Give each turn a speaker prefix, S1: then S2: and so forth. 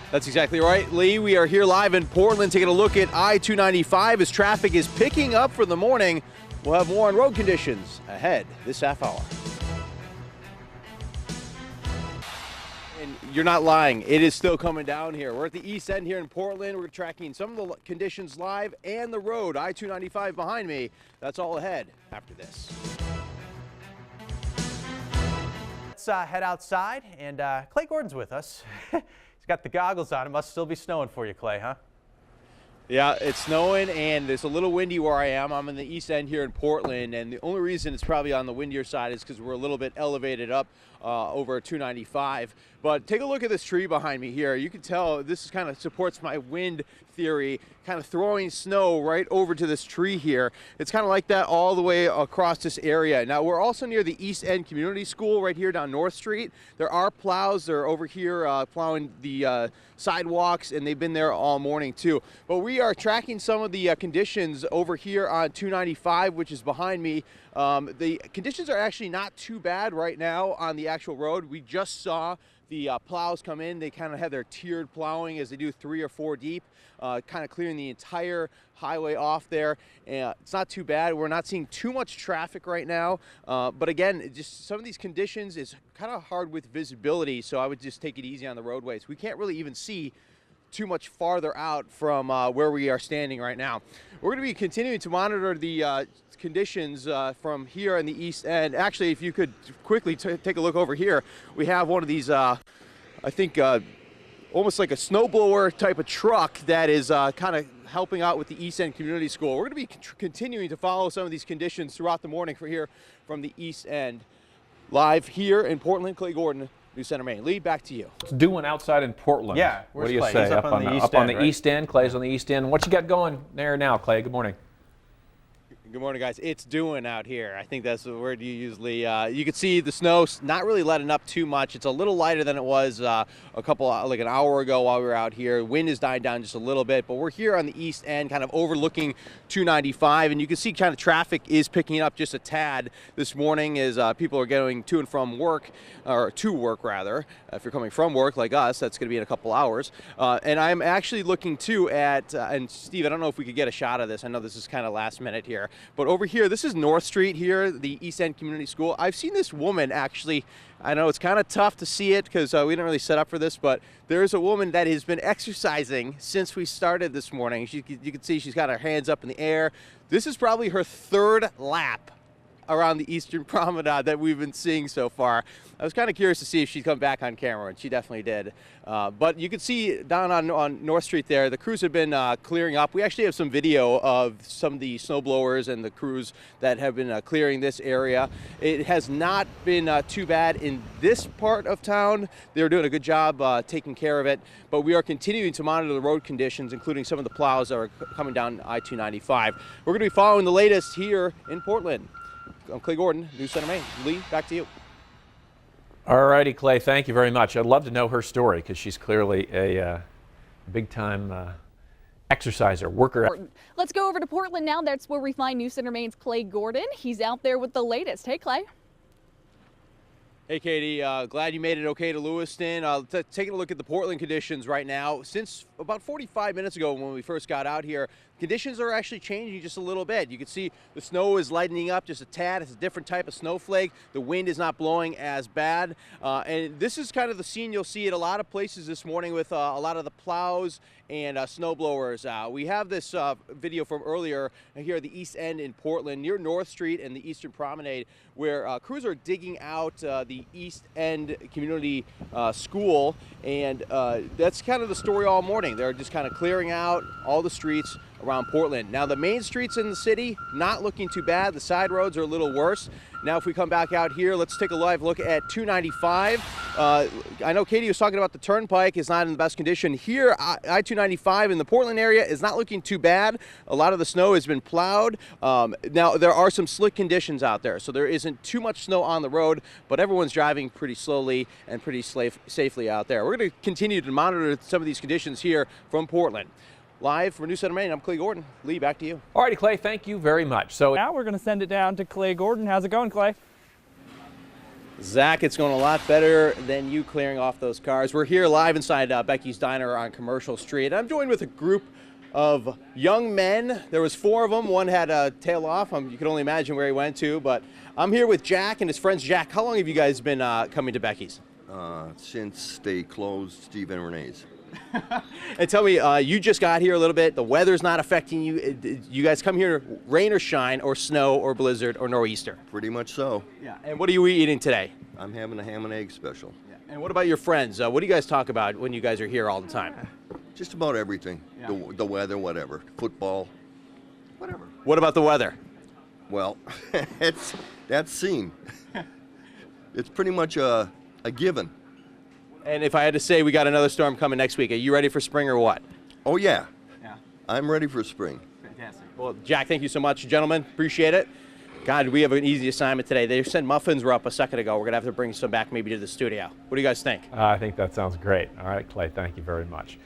S1: That's exactly right, Lee. We are here live in Portland taking a look at I-295 as traffic is picking up for the morning. We'll have more on road conditions ahead this half hour. And you're not lying, it is still coming down here. We're at the east end here in Portland. We're tracking some of the conditions live and the road. I-295 behind me. That's all ahead after this.
S2: Let's head outside, and Clay Gordon's with us. He's got the goggles on. It must still be snowing for you, Clay, huh?
S1: Yeah, it's snowing and it's a little windy where I am. I'm in the east end here in Portland, and the only reason it's probably on the windier side is because we're a little bit elevated up over 295. But take a look at this tree behind me here. You can tell this kind of supports my wind theory, kind of throwing snow right over to this tree here. It's kind of like that all the way across this area. Now, we're also near the East End Community School right here down North Street. There are plows. They're over here plowing the sidewalks, and they've been there all morning too. But we are tracking some of the conditions over here on 295, which is behind me. The conditions are actually not too bad right now on the actual road. We just saw the plows come in. They kind of have their tiered plowing as they do 3 or 4 deep, kind of clearing the entire highway off there. It's not too bad. We're not seeing too much traffic right now. But again, just some of these conditions is kind of hard with visibility, so I would just take it easy on the roadways. We can't really even see too much farther out from where we are standing right now. We're going to be continuing to monitor the conditions from here in the east end. Actually, if you could quickly take a look over here, we have one of these, I think, almost like a snowblower type of truck that is kind of helping out with the East End Community School. We're going to be continuing to follow some of these conditions throughout the morning from the East End. Live here in Portland, Clay Gordon, News Center Maine. Lee, back to you.
S3: It's doing outside in Portland.
S2: Yeah.
S3: What do you
S2: Clay?
S3: say?
S2: He's up on the east
S3: up
S2: end,
S3: on the
S2: right?
S3: east end. Clay's on the east end. What you got going there now, Clay? Good morning.
S1: Good morning, guys. It's doing out here. I think that's the word you usually. You can see the snow not really letting up too much. It's a little lighter than it was like an hour ago while we were out here. Wind is dying down just a little bit, but we're here on the east end, kind of overlooking 295, and you can see kind of traffic is picking up just a tad this morning as people are going to and from work, or to work rather. If you're coming from work like us, that's going to be in a couple hours. And I'm actually looking too at, and Steve, I don't know if we could get a shot of this. I know this is kind of last minute here. But over here, this is North Street here, the East End Community School. I've seen this woman actually, I know it's kind of tough to see it because we didn't really set up for this, but there's a woman that has been exercising since we started this morning. You can see she's got her hands up in the air. This is probably her 3rd lap around the Eastern Promenade that we've been seeing so far. I was kind of curious to see if she'd come back on camera, and she definitely did. But you can see down on North Street there, the crews have been clearing up. We actually have some video of some of the snow blowers and the crews that have been clearing this area. It has not been too bad in this part of town. They're doing a good job taking care of it, but we are continuing to monitor the road conditions, including some of the plows that are coming down I-295. We're going to be following the latest here in Portland. I'm Clay Gordon, News Center Maine. Lee, back to you.
S3: All righty, Clay, thank you very much. I'd love to know her story because she's clearly a big-time exerciser, worker.
S4: Let's go over to Portland now. That's where we find News Center Maine's Clay Gordon. He's out there with the latest. Hey, Clay.
S1: Hey, Katie. Glad you made it okay to Lewiston. Taking a look at the Portland conditions right now. Since about 45 minutes ago when we first got out here, conditions are actually changing just a little bit. You can see the snow is lightening up just a tad. It's a different type of snowflake. The wind is not blowing as bad. And this is kind of the scene you'll see at a lot of places this morning with a lot of the plows and snow blowers. We have this video from earlier here at the East End in Portland near North Street and the Eastern Promenade, where crews are digging out the East End Community School. And that's kind of the story all morning. They're just kind of clearing out all the streets around Portland. Now the main streets in the city, not looking too bad. The side roads are a little worse. Now if we come back out here, let's take a live look at 295. I know Katie was talking about the turnpike is not in the best condition. Here, I-295 in the Portland area is not looking too bad. A lot of the snow has been plowed. Now there are some slick conditions out there, so there isn't too much snow on the road, but everyone's driving pretty slowly and pretty safely out there. We're going to continue to monitor some of these conditions here from Portland. Live from News Center Maine, I'm Clay Gordon. Lee, back to you.
S3: All righty, Clay, thank you very much. So
S5: now we're going to send it down to Clay Gordon. How's it going, Clay?
S1: Zach, it's going a lot better than you clearing off those cars. We're here live inside Becky's Diner on Commercial Street. I'm joined with a group of young men. There was 4 of them. One had a tail off. You can only imagine where he went to. But I'm here with Jack and his friends. Jack, how long have you guys been coming to Becky's?
S5: Since they closed Steve and Renee's.
S1: And tell me, you just got here a little bit. The weather's not affecting you. You guys come here, rain or shine, or snow, or blizzard, or Noreaster.
S5: Pretty much so.
S1: Yeah. And what are you eating today?
S5: I'm having a ham and egg special.
S1: Yeah. And what about your friends? What do you guys talk about when you guys are here all the time?
S5: Just about everything.
S1: Yeah.
S5: The weather, whatever. Football, whatever.
S1: What about the weather?
S5: Well, that's seen. It's pretty much a given.
S1: And if I had to say we got another storm coming next week, are you ready for spring or what?
S5: Oh, yeah.
S1: Yeah.
S5: I'm ready for spring.
S1: Fantastic. Well, Jack, thank you so much, gentlemen. Appreciate it. God, we have an easy assignment today. They said muffins were up a second ago. We're going to have to bring some back maybe to the studio. What do you guys think?
S3: I think that sounds great. All right, Clay, thank you very much.